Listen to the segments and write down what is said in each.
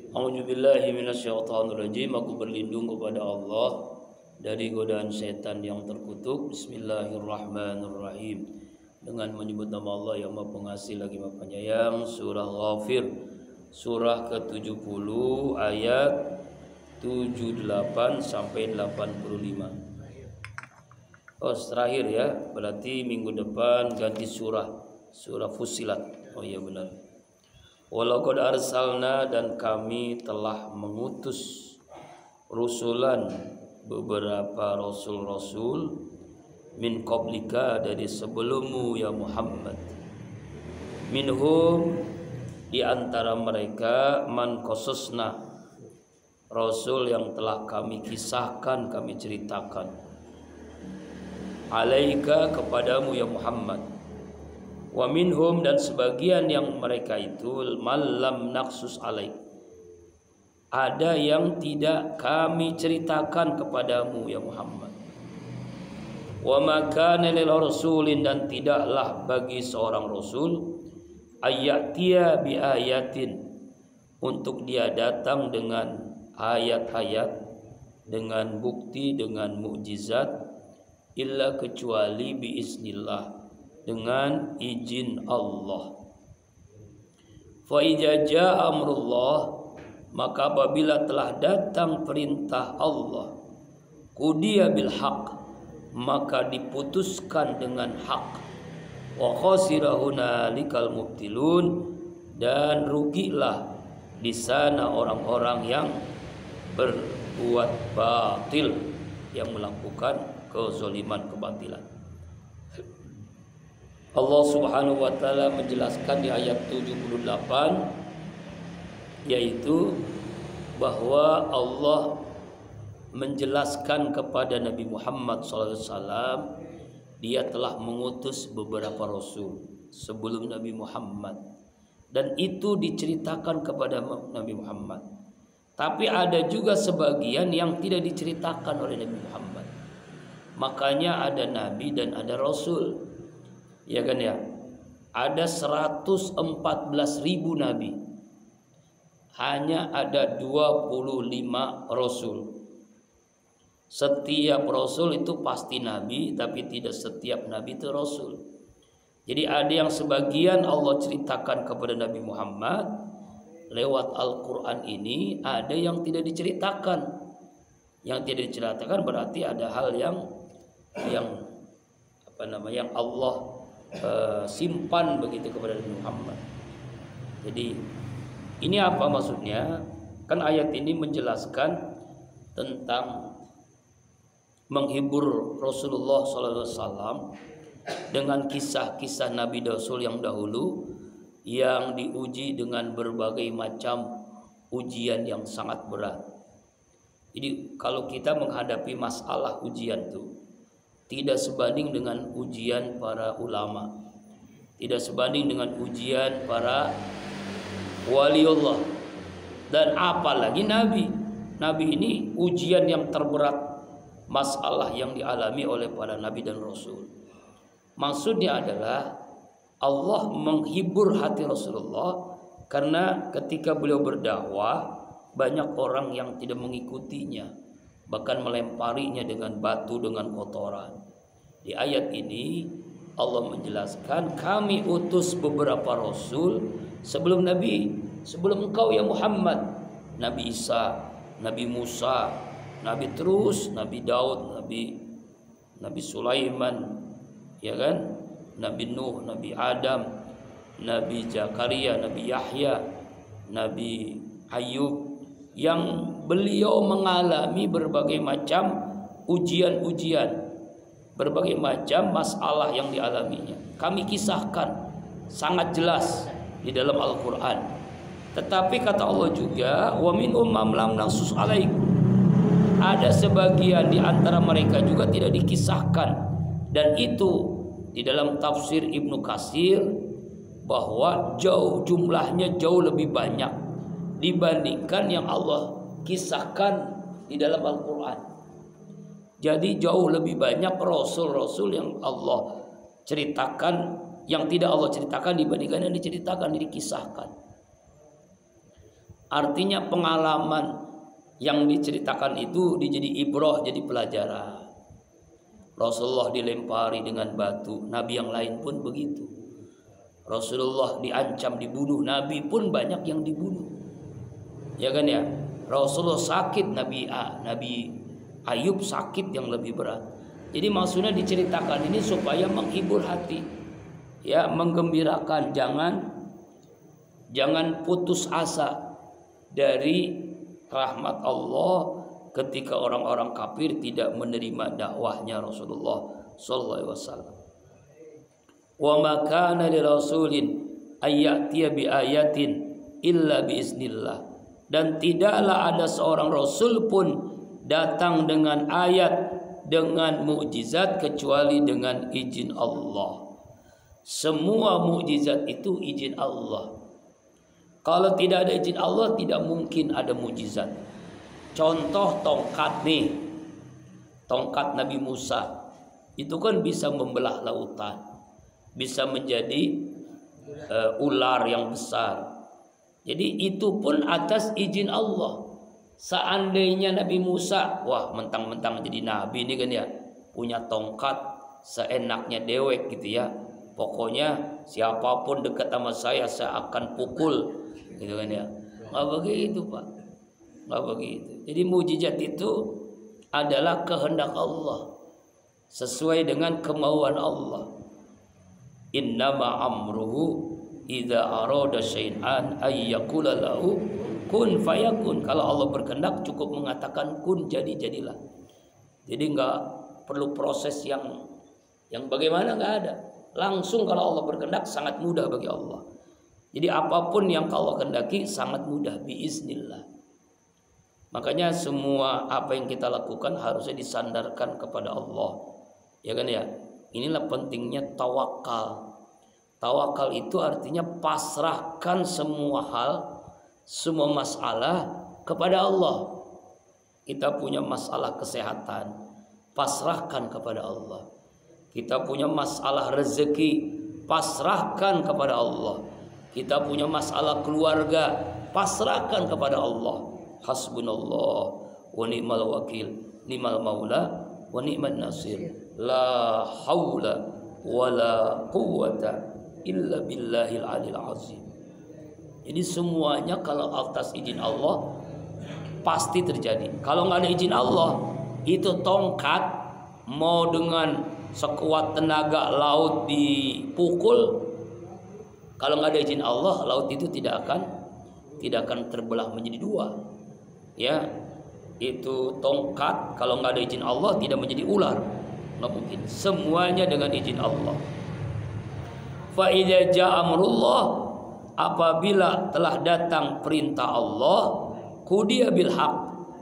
A'udzubillahi minasyaitonirrajim. Aku berlindung kepada Allah dari godaan setan yang terkutuk. Bismillahirrahmanirrahim. Dengan menyebut nama Allah yang Maha Pengasih lagi Maha Penyayang. Surah Ghafir, surah ke-70 ayat 78 sampai 85. Oh, terakhir ya. Berarti minggu depan ganti surah Fussilat. Oh iya benar. Walaqad arsalna, dan kami telah mengutus rusulan beberapa rasul-rasul min qablika, dari sebelummu ya Muhammad. Minhum, di antara mereka, man qasasna, rasul yang telah kami kisahkan, kami ceritakan, alaika, kepadamu ya Muhammad. Wa minhum, dan sebagian yang mereka itu, malam naksus alaik, ada yang tidak kami ceritakan kepadamu ya Muhammad. Wa makana lil rasulin, dan tidaklah bagi seorang rasul ayatia bi ayatin, untuk dia datang dengan ayat-ayat, dengan bukti, dengan mukjizat, illa kecuali biiznillah, dengan izin Allah. Fa idza jaa amrullah, maka apabila telah datang perintah Allah, qudiya bil haq, maka diputuskan dengan hak. Wa khasira hunalikal mubtilun, dan rugilah di sana orang-orang yang berbuat batil, yang melakukan kezaliman, kebatilan. Allah Subhanahu wa taala menjelaskan di ayat 78, yaitu bahwa Allah menjelaskan kepada Nabi Muhammad SAW, dia telah mengutus beberapa rasul sebelum Nabi Muhammad, dan itu diceritakan kepada Nabi Muhammad. Tapi ada juga sebagian yang tidak diceritakan oleh Nabi Muhammad. Makanya ada nabi dan ada rasul. Ya kan ya, ada 114.000 nabi, hanya ada 25 rasul. Setiap rasul itu pasti nabi, tapi tidak setiap nabi itu rasul. Jadi ada yang sebagian Allah ceritakan kepada Nabi Muhammad lewat Al-Quran ini, ada yang tidak diceritakan. Yang tidak diceritakan berarti ada hal yang Allah simpan begitu kepada Nabi Muhammad. Jadi ini apa maksudnya? Kan ayat ini menjelaskan tentang menghibur Rasulullah SAW dengan kisah-kisah Nabi Rasul yang dahulu, yang diuji dengan berbagai macam ujian yang sangat berat. Jadi kalau kita menghadapi masalah ujian itu tidak sebanding dengan ujian para ulama, tidak sebanding dengan ujian para waliullah, dan apalagi nabi. Nabi ini ujian yang terberat, masalah yang dialami oleh para nabi dan rasul. Maksudnya adalah Allah menghibur hati Rasulullah, karena ketika beliau berdakwah banyak orang yang tidak mengikutinya, bahkan melemparinya dengan batu, dengan kotoran. Di ayat ini Allah menjelaskan, kami utus beberapa rasul sebelum Nabi, sebelum engkau ya Muhammad. Nabi Isa, Nabi Musa, Nabi terus, Nabi Daud, Nabi Sulaiman, ya kan? Nabi Nuh, Nabi Adam, Nabi Zakaria, Nabi Yahya, Nabi Ayub, yang beliau mengalami berbagai macam ujian-ujian, berbagai macam masalah yang dialaminya. Kami kisahkan sangat jelas di dalam Al-Quran. Tetapi kata Allah juga, wa minhum man lam naqsus alaik, ada sebagian di antara mereka juga tidak dikisahkan. Dan itu di dalam tafsir Ibnu Katsir, bahwa jumlahnya jauh lebih banyak dibandingkan yang Allah kisahkan di dalam Al-Quran. Jadi jauh lebih banyak rasul-rasul yang Allah ceritakan, yang tidak Allah ceritakan dibandingkan yang diceritakan, dikisahkan. Artinya pengalaman yang diceritakan itu jadi ibrah, jadi pelajaran. Rasulullah dilempari dengan batu, nabi yang lain pun begitu. Rasulullah diancam dibunuh, nabi pun banyak yang dibunuh. Ya kan ya? Rasulullah sakit, Nabi Ayub sakit yang lebih berat. Jadi maksudnya diceritakan ini supaya menghibur hati, ya, menggembirakan. Jangan putus asa dari rahmat Allah ketika orang-orang kafir tidak menerima dakwahnya Rasulullah sallallahu alaihi wasallam. Wa ma kana li rasulin ayyatiya bi ayatin illa bi iznillah. Dan tidaklah ada seorang rasul pun datang dengan ayat, dengan mukjizat kecuali dengan izin Allah. Semua mukjizat itu izin Allah. Kalau tidak ada izin Allah, tidak mungkin ada mukjizat. Contoh tongkat nih, tongkat Nabi Musa itu kan bisa membelah lautan, bisa menjadi ular yang besar. Jadi itu pun atas izin Allah. Seandainya Nabi Musa, wah mentang-mentang jadi nabi ini kan ya, punya tongkat seenaknya dewek gitu ya. Pokoknya siapapun dekat sama saya akan pukul, gitu kan ya. Nggak begitu Pak, nggak begitu. Jadi mukjizat itu adalah kehendak Allah, sesuai dengan kemauan Allah. Innama amruhu idza arada syai'an ay yaqula lahu kun fayakun. Kalau Allah berkehendak cukup mengatakan kun, jadilah. Jadi nggak perlu proses yang bagaimana, nggak ada. Langsung kalau Allah berkehendak sangat mudah bagi Allah. Jadi apapun yang Allah kehendaki sangat mudah biiznillah. Makanya semua apa yang kita lakukan harusnya disandarkan kepada Allah. Ya kan ya? Inilah pentingnya tawakal. Tawakal itu artinya pasrahkan semua hal, semua masalah kepada Allah. Kita punya masalah kesehatan, pasrahkan kepada Allah. Kita punya masalah rezeki, pasrahkan kepada Allah. Kita punya masalah keluarga, pasrahkan kepada Allah. Hasbunallah wa ni'mal wakil, ni'mal maula wa ni'man nasir. La haula wa la quwwata illa billahil alil azim. Jadi semuanya kalau atas izin Allah pasti terjadi. Kalau nggak ada izin Allah, itu tongkat mau dengan sekuat tenaga laut dipukul, kalau nggak ada izin Allah, laut itu tidak akan terbelah menjadi dua. Ya, itu tongkat kalau nggak ada izin Allah tidak menjadi ular, nggak mungkin. Semuanya dengan izin Allah. Fa idza jaa amrullah, apabila telah datang perintah Allah, qudiya bil haq,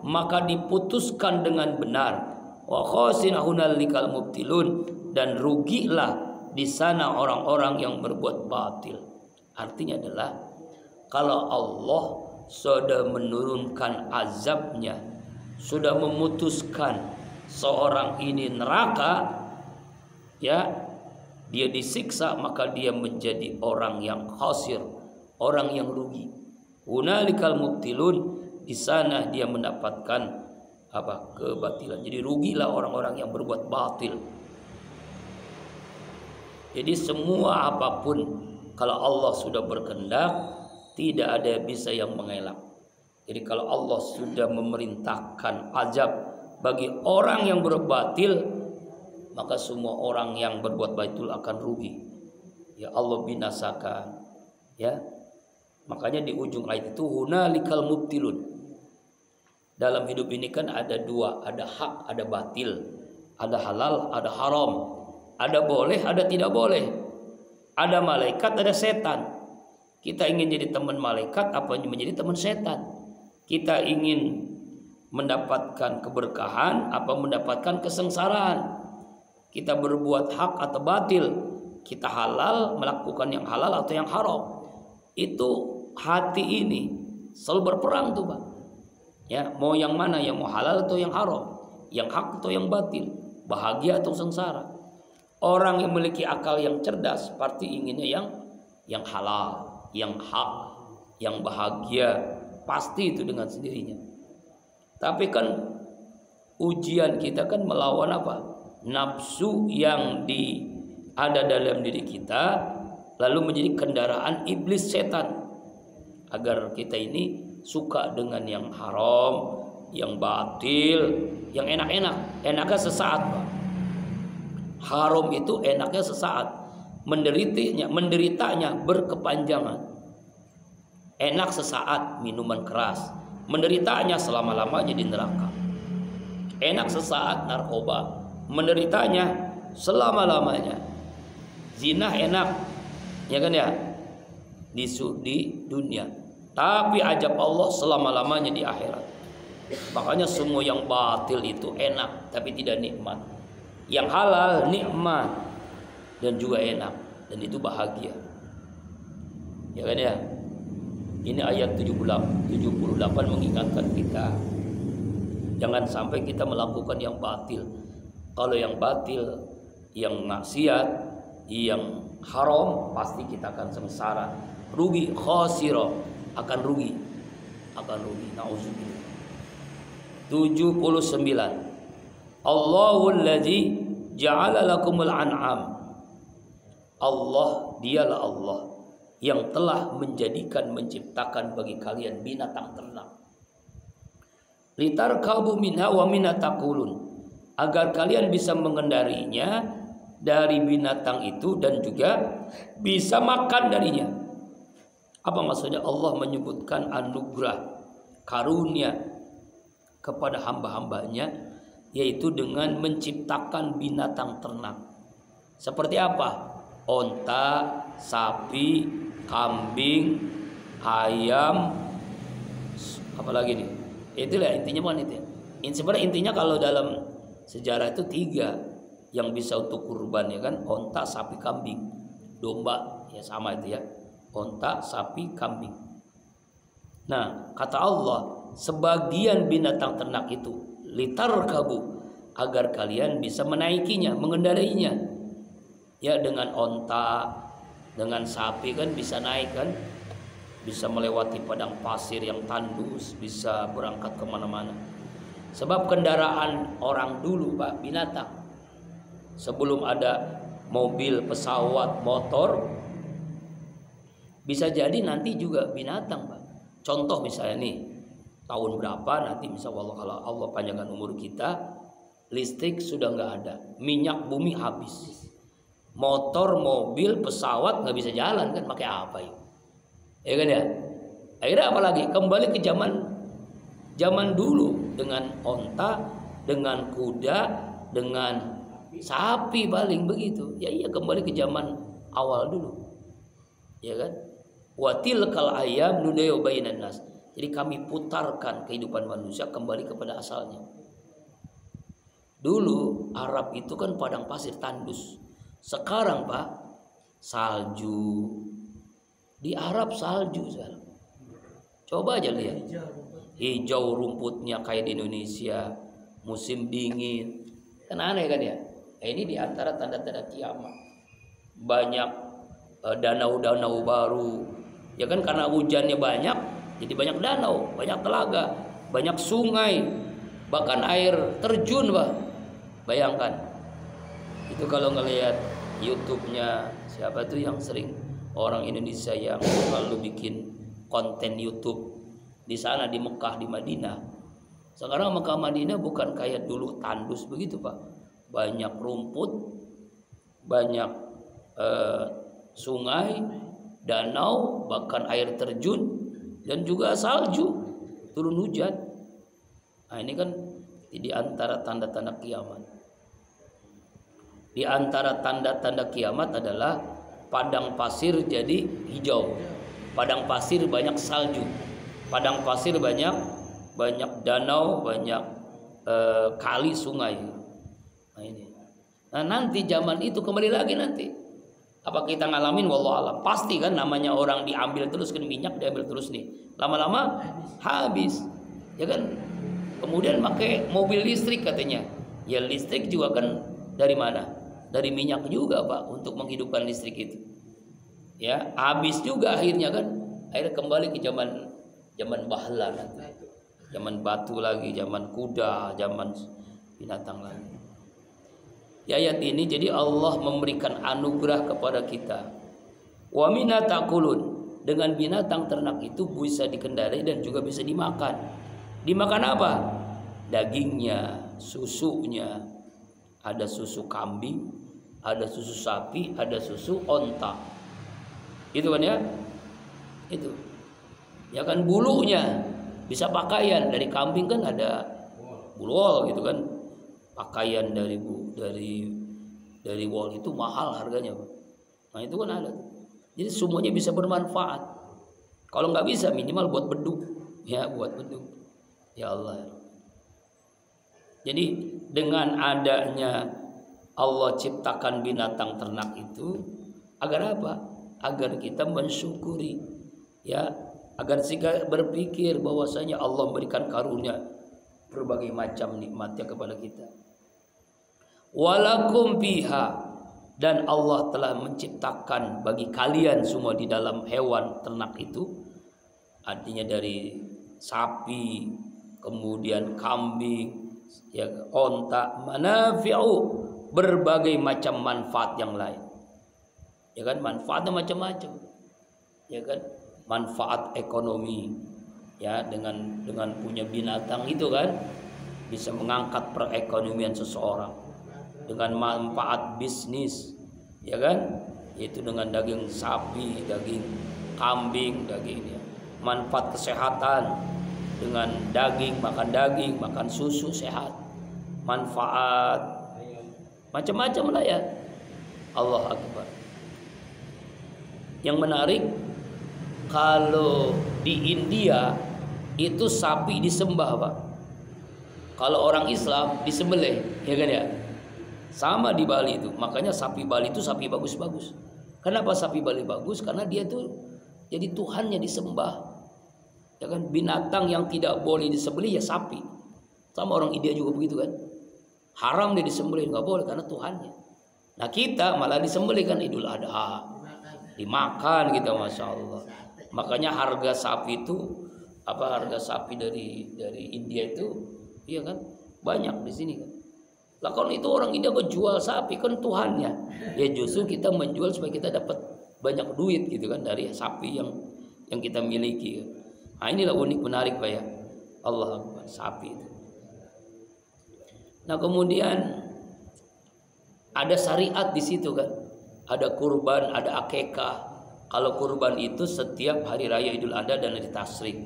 maka diputuskan dengan benar. Wa khasina hunalikal mubtilun, dan rugilah di sana orang-orang yang berbuat batil. Artinya adalah kalau Allah sudah menurunkan azabnya, sudah memutuskan seorang ini neraka, ya, dia disiksa, maka dia menjadi orang yang khasir, orang yang rugi. Hunalikal mubtilun, di sana dia mendapatkan kebatilan. Jadi rugilah orang-orang yang berbuat batil. Jadi semua apapun kalau Allah sudah berkehendak, tidak ada yang bisa yang mengelak. Jadi kalau Allah sudah memerintahkan azab bagi orang yang berbatil, maka semua orang yang berbuat batil akan rugi. Ya Allah binasakan. Ya. Makanya di ujung ayat itu hunalikal mubtilun. Dalam hidup ini kan ada dua, ada hak, ada batil, ada halal, ada haram, ada boleh, ada tidak boleh, ada malaikat, ada setan. Kita ingin jadi teman malaikat apa menjadi teman setan? Kita ingin mendapatkan keberkahan apa mendapatkan kesengsaraan? Kita berbuat hak atau batil? Kita halal, melakukan yang halal atau yang haram? Itu hati ini selalu berperang tuh Pak. Ya, mau yang mana, yang mau halal atau yang haram, yang hak atau yang batil, bahagia atau sengsara. Orang yang memiliki akal yang cerdas pasti inginnya yang halal, yang hak, yang bahagia, pasti itu dengan sendirinya. Tapi kan ujian kita kan melawan apa? Nafsu yang ada dalam diri kita, lalu menjadi kendaraan iblis setan agar kita ini suka dengan yang haram, yang batil, yang enak-enak. Enaknya sesaat, Pak. Haram itu enaknya sesaat, menderitanya berkepanjangan. Enak sesaat minuman keras, menderitanya selama-lamanya di neraka. Enak sesaat narkoba, menderitanya selama-lamanya. Zina enak, ya kan ya, di dunia. Tapi ajab Allah selama-lamanya di akhirat. Makanya semua yang batil itu enak tapi tidak nikmat. Yang halal nikmat dan juga enak, dan itu bahagia. Ya kan ya? Ini ayat 78 mengingatkan kita jangan sampai kita melakukan yang batil. Kalau yang batil, yang maksiat, yang haram, pasti kita akan sengsara, rugi, khasira, akan rugi. Nauzubillah. 79. Allahul ladzi ja'ala lakumul an'am. Allah, dialah Allah yang telah menciptakan bagi kalian binatang ternak. Litarkabu minha wa minha takulun, agar kalian bisa mengendarinya dari binatang itu dan juga bisa makan darinya. Apa maksudnya? Allah menyebutkan anugerah karunia kepada hamba-hambanya, yaitu dengan menciptakan binatang ternak. Seperti apa? Onta, sapi, kambing, ayam, apalagi nih? Itulah intinya, bukan itu ya? Sebenarnya intinya kalau dalam sejarah itu 3 yang bisa untuk kurban, ya kan? Onta, sapi, kambing, domba, ya sama itu ya. Onta, sapi, kambing. Nah, kata Allah, sebagian binatang ternak itu litarkabu, agar kalian bisa menaikinya, mengendarinya. Ya, dengan onta, dengan sapi kan bisa naik kan, bisa melewati padang pasir yang tandus, bisa berangkat kemana-mana. Sebab kendaraan orang dulu, Pak, binatang. Sebelum ada mobil, pesawat, motor, bisa jadi nanti juga binatang, Pak. Contoh misalnya nih, tahun berapa nanti misalnya kalau Allah panjangkan umur kita, listrik sudah nggak ada, minyak bumi habis, motor, mobil, pesawat nggak bisa jalan kan, pakai apa ya? Ya kan ya? Akhirnya apalagi kembali ke zaman dulu dengan onta, dengan kuda, dengan sapi paling begitu. Ya iya, kembali ke zaman awal dulu. Ya kan? Wa tilkal ayyam nudayu bainan nas. Jadi kami putarkan kehidupan manusia kembali kepada asalnya. Dulu Arab itu kan padang pasir tandus. Sekarang, Pak, salju. Di Arab salju sekarang. Coba aja lihat. Hijau rumputnya kayak di Indonesia. Musim dingin. Kan aneh kan ya? Ini di antara tanda-tanda kiamat. Banyak danau-danau baru. Ya kan, karena hujannya banyak, jadi banyak danau, banyak telaga, banyak sungai, bahkan air terjun, Pak. Bayangkan. Itu kalau ngelihat YouTube-nya siapa tuh yang sering, orang Indonesia yang selalu bikin konten YouTube di sana, di Mekah, di Madinah. Sekarang Mekah Madinah bukan kayak dulu tandus begitu, Pak. Banyak rumput, banyak sungai, danau, bahkan air terjun, dan juga salju, turun hujan. Nah, ini kan di antara tanda-tanda kiamat. Di antara tanda-tanda kiamat adalah padang pasir jadi hijau, padang pasir banyak salju, padang pasir banyak danau, banyak kali, sungai. Nah ini. Nah nanti zaman itu kembali lagi nanti. Apa kita ngalamin? Wallahu alam. Pasti kan, namanya orang diambil terus kan, minyak diambil terus nih. Lama-lama habis. Ya kan? Kemudian pakai mobil listrik katanya. Ya listrik juga kan dari mana? Dari minyak juga, Pak, untuk menghidupkan listrik itu. Ya, habis juga akhirnya kan. Akhirnya kembali ke zaman zaman bahla nanti. Zaman batu lagi, zaman kuda, zaman binatang lagi. Di ayat ini jadi Allah memberikan anugerah kepada kita. Wa minna ta'kulun. Dengan binatang ternak itu bisa dikendarai dan juga bisa dimakan. Dimakan apa? Dagingnya, susunya. Ada susu kambing, ada susu sapi, ada susu onta. Itu kan ya? Itu. Ya kan bulunya. Bisa pakaian dari kambing kan ada bulwol gitu kan. Pakaian dari wol itu mahal harganya. Nah itu kan ada. Jadi semuanya bisa bermanfaat. Kalau nggak bisa minimal buat beduk, ya buat beduk. Ya Allah. Jadi dengan adanya Allah ciptakan binatang ternak itu agar apa? Agar kita mensyukuri, ya, agar kita berpikir bahwasanya Allah memberikan karunia berbagai macam nikmatnya kepada kita. Walakum fiha, dan Allah telah menciptakan bagi kalian semua di dalam hewan ternak itu, artinya dari sapi, kemudian kambing, ya, onta, manafi'u, berbagai macam manfaat yang lain. Ya kan, manfaatnya macam-macam. Ya kan, manfaat ekonomi, ya, dengan punya binatang itu kan bisa mengangkat perekonomian seseorang. Dengan manfaat bisnis, ya kan, yaitu dengan daging sapi, daging kambing, dagingnya. Manfaat kesehatan dengan daging, makan susu sehat. Manfaat macam-macam lah ya. Allah Akbar. Yang menarik, kalau di India itu sapi disembah, Pak. Kalau orang Islam disembelih, ya kan ya? Sama di Bali itu. Makanya sapi Bali itu sapi bagus-bagus. Kenapa sapi Bali bagus? Karena dia tuh jadi Tuhannya disembah. Ya kan, binatang yang tidak boleh disembelih ya sapi. Sama orang India juga begitu kan. Haram dia disembelih, nggak boleh karena Tuhannya. Nah kita malah disembelih kan Idul Adha. Dimakan kita, Masya Allah. Makanya harga sapi itu, harga sapi dari India itu, iya kan, banyak di sini kan. Lah kalau itu orang India jual sapi kan Tuhannya. Ya justru kita menjual supaya kita dapat banyak duit gitu kan dari sapi yang kita miliki. Nah inilah unik menarik Pak ya. Allah Akbar, sapi itu. Nah kemudian ada syariat di situ kan. Ada kurban, ada akekah. Kalau kurban itu setiap hari raya Idul Adha dan hari Tasyrik.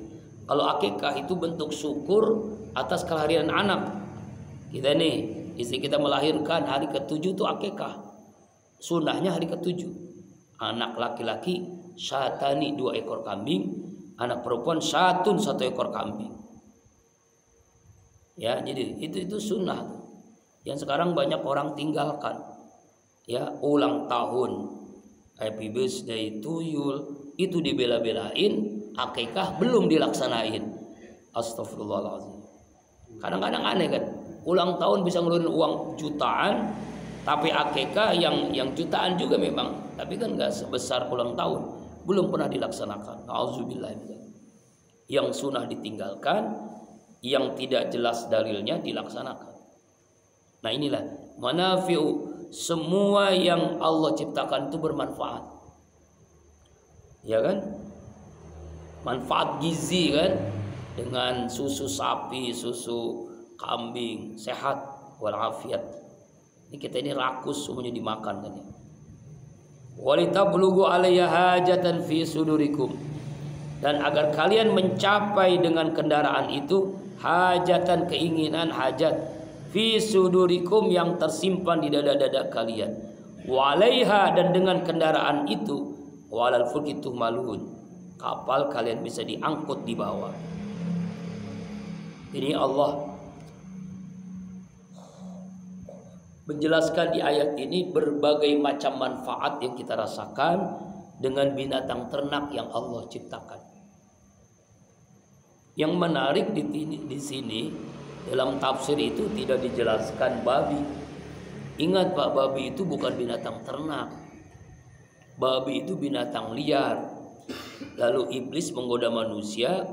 Kalau akekah itu bentuk syukur atas kelahiran anak. Kita nih, istri kita melahirkan hari ke-7 itu akekah. Sunnahnya hari ke-7. Anak laki-laki syatani 2 ekor kambing, anak perempuan 1 ekor kambing. Ya, jadi itu sunnah. Yang sekarang banyak orang tinggalkan. Ya, ulang tahun, happy birthday to you, itu dibela-belain, akikah belum dilaksanain. Astagfirullahaladzim. Kadang-kadang aneh kan, ulang tahun bisa ngeluarin uang jutaan, tapi akikah yang jutaan juga memang, tapi kan nggak sebesar ulang tahun, belum pernah dilaksanakan. Auzubillah. Yang sunnah ditinggalkan, yang tidak jelas dalilnya dilaksanakan. Nah inilah manafi'u. Semua yang Allah ciptakan itu bermanfaat, ya kan? Manfaat gizi kan, dengan susu sapi, susu kambing, sehat walafiat. Ini kita ini rakus semuanya dimakan kan ya. Walitablugu alayya hajatan fi sudurikum, dan agar kalian mencapai dengan kendaraan itu hajatan, keinginan, hajat, fi sudurikum, yang tersimpan di dada-dada kalian. Walaiha, dan dengan kendaraan itu, walal fulki tuhmalun, kapal kalian bisa diangkut di bawah. Ini Allah menjelaskan di ayat ini berbagai macam manfaat yang kita rasakan dengan binatang ternak yang Allah ciptakan. Yang menarik di sini, dalam tafsir itu tidak dijelaskan babi. Ingat Pak, babi itu bukan binatang ternak. Babi itu binatang liar. Lalu iblis menggoda manusia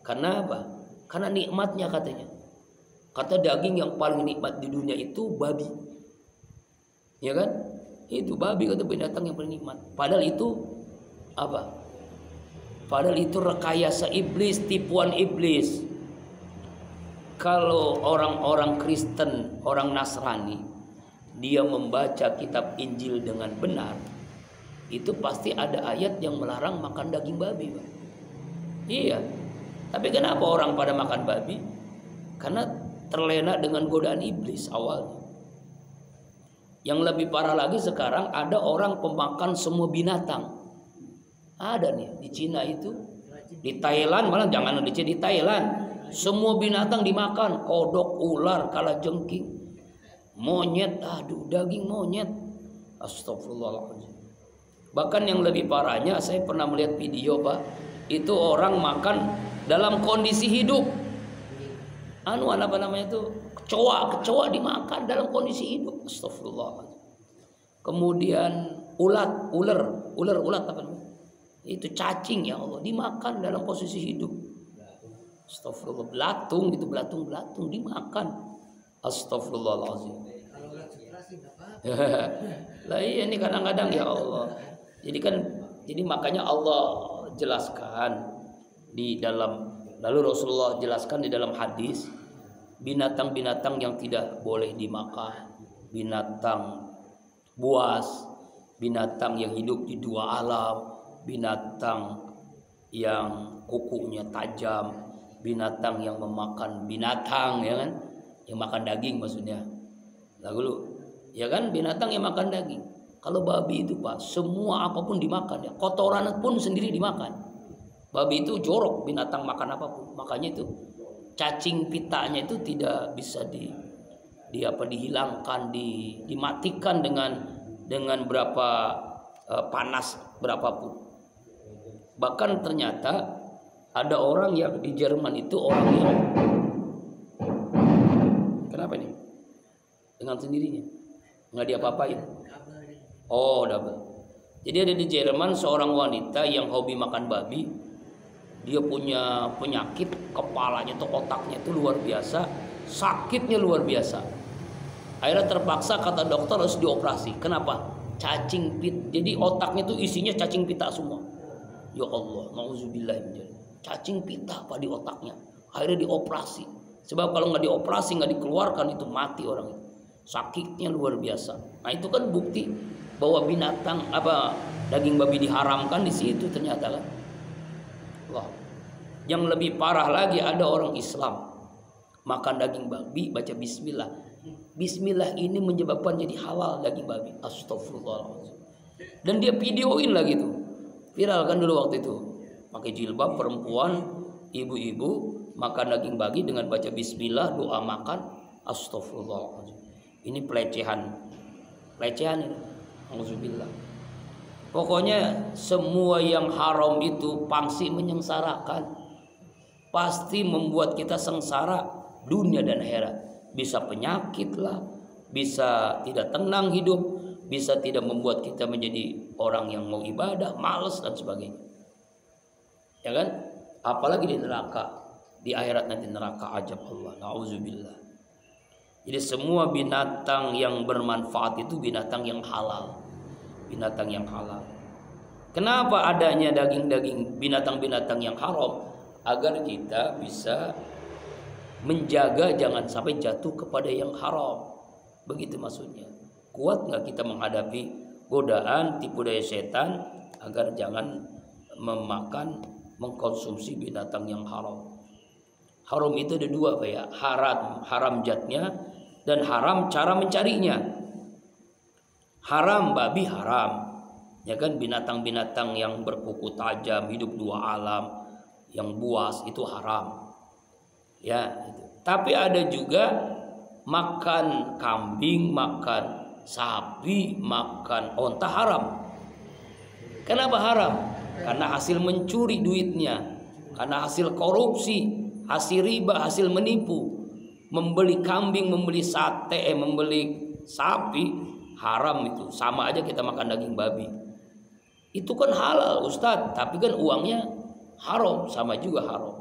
Karena apa? Karena nikmatnya katanya. Kata daging yang paling nikmat di dunia itu babi. Ya kan? Itu babi kata binatang yang paling nikmat. Padahal itu apa? Padahal itu rekayasa iblis, tipuan iblis. Kalau orang-orang Kristen, orang Nasrani, dia membaca kitab Injil dengan benar, itu pasti ada ayat yang melarang makan daging babi, Pak. Iya. Tapi kenapa orang pada makan babi? Karena terlena dengan godaan iblis awalnya. Yang lebih parah lagi sekarang ada orang pemakan semua binatang. Ada nih di Cina itu, di Thailand, malah jangan di Cina, di Thailand semua binatang dimakan, kodok, ular, kalajengking, monyet, aduh daging monyet. Astagfirullahaladzim. Bahkan yang lebih parahnya, saya pernah melihat video, Pak, itu orang makan dalam kondisi hidup. Apa namanya itu? Kecoa dimakan dalam kondisi hidup. Astagfirullah. Kemudian ulat apa namanya? Itu cacing, ya Allah, dimakan dalam posisi hidup. Astagfirullah. Belatung dimakan. Astagfirullahaladzim. Lah iya, ini kadang-kadang ya Allah. Jadi makanya Allah jelaskan di dalam, lalu Rasulullah jelaskan di dalam hadis, binatang-binatang yang tidak boleh dimakan, binatang buas, binatang yang hidup di dua alam, binatang yang kukunya tajam, binatang yang memakan binatang, ya kan, yang makan daging maksudnya. Lalu ya kan, binatang yang makan daging. Kalau babi itu, Pak, semua apapun dimakan, ya, kotoran pun sendiri dimakan. Babi itu jorok, binatang makan apapun. Makanya itu cacing pitanya itu tidak bisa dihilangkan, dimatikan dengan berapa panas berapapun. Bahkan ternyata ada orang yang di Jerman itu, orang yang kenapa nih? Dengan sendirinya nggak diapa-apain. Oh, double. Jadi ada di Jerman seorang wanita yang hobi makan babi. Dia punya penyakit, kepalanya atau otaknya itu luar biasa, sakitnya luar biasa. Akhirnya terpaksa kata dokter harus dioperasi. Kenapa? Cacing pit. Jadi otaknya itu isinya cacing pita semua. Ya Allah, nauzubillah. Cacing pita apa di otaknya. Akhirnya dioperasi. Sebab kalau nggak dioperasi, nggak dikeluarkan, itu mati orang itu. Sakitnya luar biasa. Nah itu kan bukti bahwa daging babi diharamkan di situ ternyata kan. Wah. Yang lebih parah lagi, ada orang Islam makan daging babi baca bismillah. Bismillah ini menyebabkan jadi halal daging babi. Astagfirullahaladzim. Dan dia videoin lagi tuh. Viral kan dulu waktu itu. Pakai jilbab perempuan, ibu-ibu makan daging babi dengan baca bismillah, doa makan. Astagfirullahaladzim. Ini pelecehan ini. Alhamdulillah. Pokoknya semua yang haram itu pasti menyengsarakan, pasti membuat kita sengsara dunia dan akhirat. Bisa penyakit lah, bisa tidak tenang hidup, bisa tidak membuat kita menjadi orang yang mau ibadah, malas dan sebagainya. Ya kan? Apalagi di neraka, di akhirat nanti neraka ajab Allah. Nauzubillah. Jadi semua binatang yang bermanfaat itu binatang yang halal. Binatang yang halal. Kenapa adanya daging-daging binatang-binatang yang haram? Agar kita bisa menjaga jangan sampai jatuh kepada yang haram. Begitu maksudnya. Kuat nggak kita menghadapi godaan, tipu daya setan agar jangan mengkonsumsi binatang yang haram. Haram itu ada dua, Pak ya. Haram zatnya dan haram cara mencarinya. Haram babi haram, ya kan, binatang-binatang yang berkuku tajam, hidup dua alam, yang buas itu haram. Ya, itu. Tapi ada juga makan kambing, makan sapi, makan onta haram. Kenapa haram? Karena hasil mencuri duitnya, karena hasil korupsi, hasil riba, hasil menipu. Membeli kambing, membeli sate, membeli sapi haram itu. Sama aja kita makan daging babi. Itu kan halal, Ustadz, tapi kan uangnya haram, sama juga haram.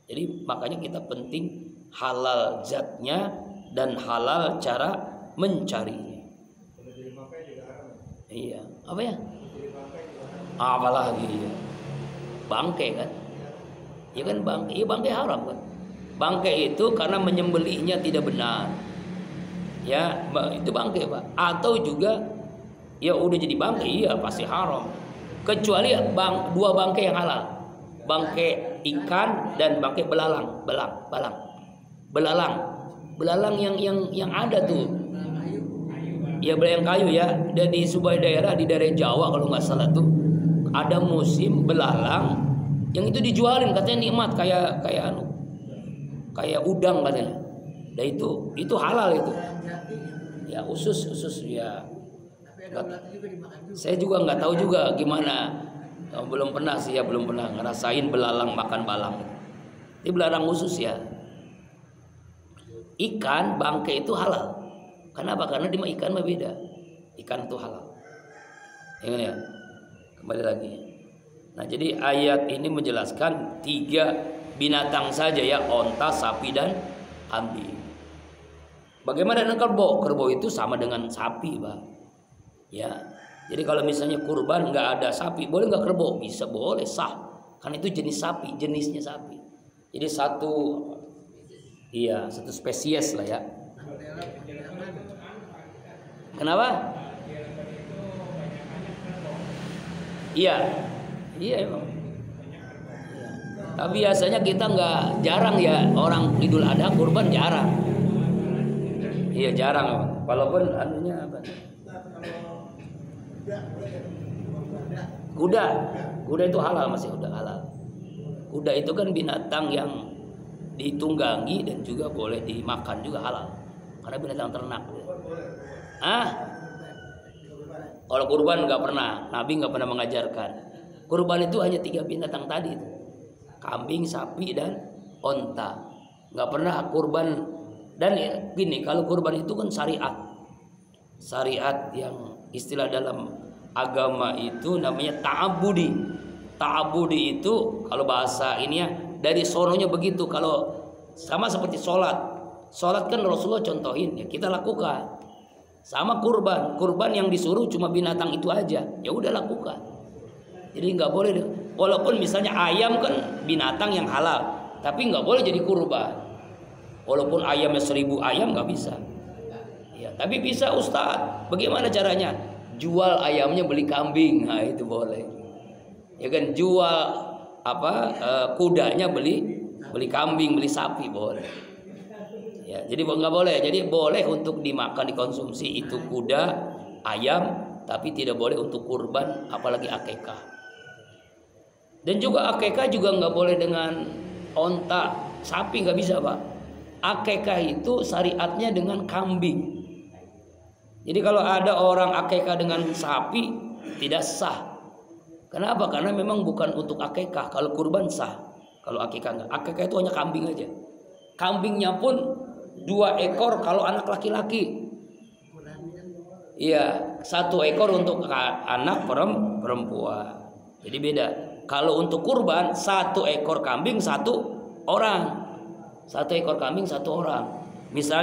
Jadi makanya kita penting halal zatnya dan halal cara mencarinya. Iya, apa ya? Apalagi ya. Bangkai kan? Ya kan bangkai, ya bangkai haram kan? Bangkai itu karena menyembelihnya tidak benar. Ya, itu bangkai, Pak. Atau juga ya udah jadi bangkai, iya pasti haram. Kecuali dua bangkai yang halal. Bangkai ikan dan bangkai belalang. Belalang yang ada tuh. Ya belalang kayu ya. Dan di sebuah daerah di daerah Jawa kalau nggak salah tuh ada musim belalang yang itu dijualin katanya nikmat kayak udang katanya. Dan itu halal itu. Ya usus ya. Saya juga nggak tahu juga gimana. Belum pernah sih ya, belum pernah ngerasain belalang makan balang. Ini belalang usus ya. Ikan bangkai itu halal. Kenapa? Karena dia ikan mah beda. Ikan itu halal. Ingat ya. Kembali lagi. Nah, jadi ayat ini menjelaskan 3 binatang saja ya, onta, sapi dan kambing. Bagaimana dengan kerbau? Kerbau itu sama dengan sapi, Pak. Ya. Jadi kalau misalnya kurban nggak ada sapi, boleh nggak kerbau? Bisa, boleh, sah. Karena itu jenis sapi, jenisnya sapi. Jadi satu spesies lah ya. Kenapa? Iya emang. Iya. Tapi biasanya kita jarang ya orang Idul Adha kurban jarang. Iya jarang. Walaupun anunya apa? Kuda itu halal, masih udah halal. Kuda itu kan binatang yang ditunggangi dan juga boleh dimakan juga halal. Karena binatang ternak. Kalau kurban nggak pernah, Nabi nggak pernah mengajarkan. Kurban itu hanya 3 binatang tadi itu. Kambing, sapi dan onta. Nggak pernah kurban. Dan gini, kalau kurban itu kan syariat yang istilah dalam agama itu namanya ta'abudi. Ta'abudi itu kalau bahasa ini ya dari sononya begitu. Kalau sama seperti sholat kan Rasulullah contohin ya, kita lakukan. Sama kurban yang disuruh cuma binatang itu aja, ya udah lakukan. Jadi nggak boleh, walaupun misalnya ayam kan binatang yang halal, tapi nggak boleh jadi kurban. Walaupun ayamnya 1000 ayam nggak bisa. Ya, tapi bisa Ustadz. Bagaimana caranya? Jual ayamnya beli kambing, nah itu boleh. Ya kan, jual kudanya beli kambing, beli sapi boleh. Ya, jadi nggak boleh. Jadi boleh untuk dimakan, dikonsumsi itu kuda, ayam, tapi tidak boleh untuk kurban, apalagi akekah. Dan juga akekah juga nggak boleh dengan onta, sapi nggak bisa, Pak. Akekah itu syariatnya dengan kambing. Jadi kalau ada orang akekah dengan sapi tidak sah. Kenapa? Karena memang bukan untuk akekah. Kalau kurban sah. Kalau akekah enggak. Akekah itu hanya kambing aja. Kambingnya pun 2 ekor kalau anak laki-laki. Iya, 1 ekor untuk anak perempuan. Jadi beda. Kalau untuk kurban 1 ekor kambing 1 orang. 1 ekor kambing 1 orang. Misalnya